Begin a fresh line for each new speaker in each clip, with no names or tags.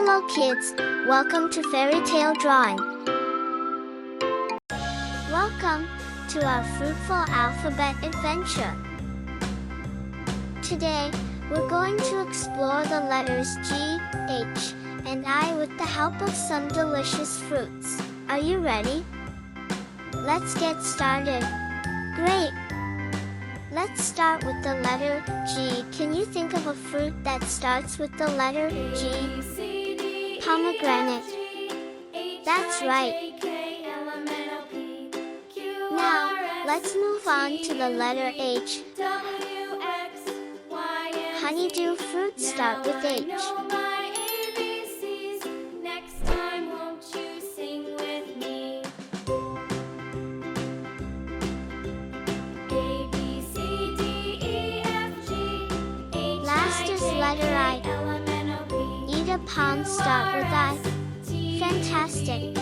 Hello kids, welcome to Fairy Tale Drawing. Welcome to our fruitful alphabet adventure. Today, we're going to explore the letters G, H, and I with the help of some delicious fruits. Are you ready? Let's get started. Great! Let's start with the letter G. Can you think of a fruit that starts with the letter G? Pomegranate. That's right. Now, let's move on to the letter H. Honeydew fruits start with H. Letter I. Eda palms start with I. Fantastic!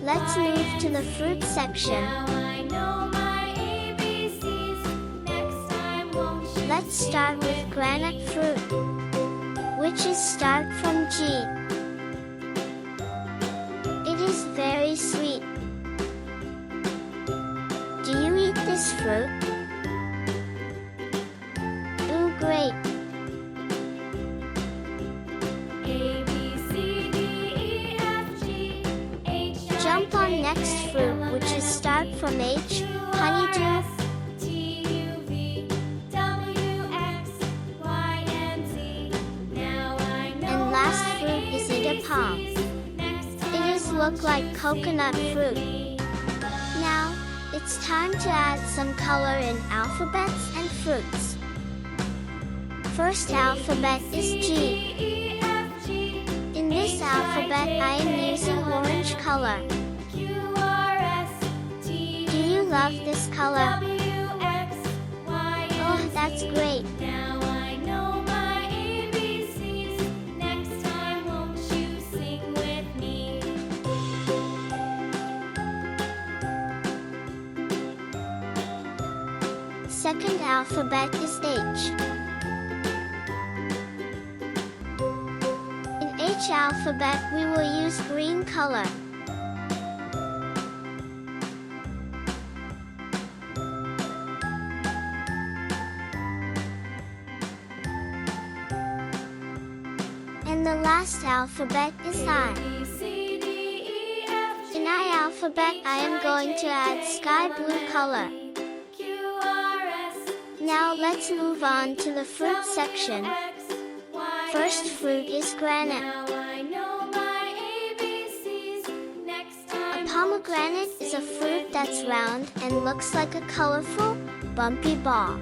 Let's move to the fruit section. Let's start with granite fruit, which is start from G. It is very sweet. Do you eat this fruit? Great! Jump on next fruit, which is start from H, honeydew. And last fruit is Eda palm. It is look like coconut fruit. Now, it's time to add some color in alphabets and fruits. First alphabet is G. In this alphabet, I am using orange color. Do you love this color? Oh, that's great. Second alphabet is H. H alphabet, we will use green color. And the last alphabet is I. In I alphabet, I am going to add sky blue color. Now let's move on to the fruit section. First fruit is granite. A pomegranate is a fruit that's round and looks like a colorful, bumpy ball.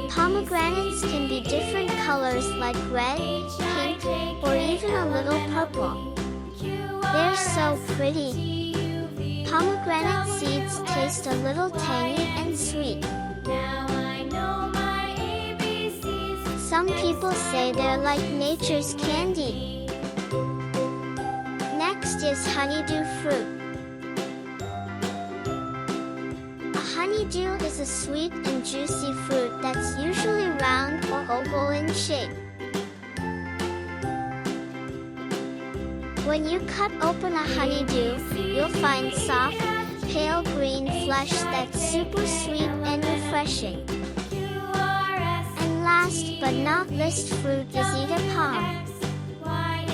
Pomegranates can be different colors like red, pink, or even a little purple. They're so pretty. Pomegranate seeds taste a little tangy and sweet. Some people say they're like nature's candy. Next is honeydew fruit. A honeydew is a sweet and juicy fruit that's usually round or oval in shape. When you cut open a honeydew, you'll find soft, pale green flesh that's super sweet and refreshing. Last but not least fruit is Eda palm.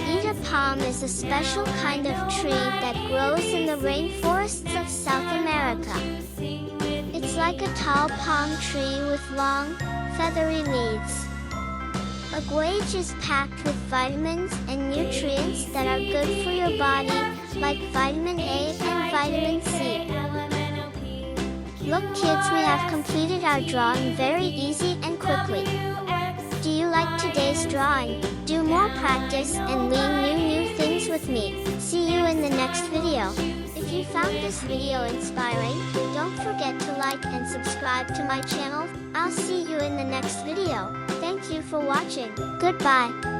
Eda palm is a special kind of tree that grows in the rainforests of South America. It's like a tall palm tree with long, feathery leaves. A guage is packed with vitamins and nutrients that are good for your body, like vitamin A and vitamin C. Look kids, we have completed our drawing very easy and quickly. Do you like today's drawing? Do more practice and learn new things with me. See you in the next video. If you found this video inspiring, don't forget to like and subscribe to my channel. I'll see you in the next video. Thank you for watching. Goodbye.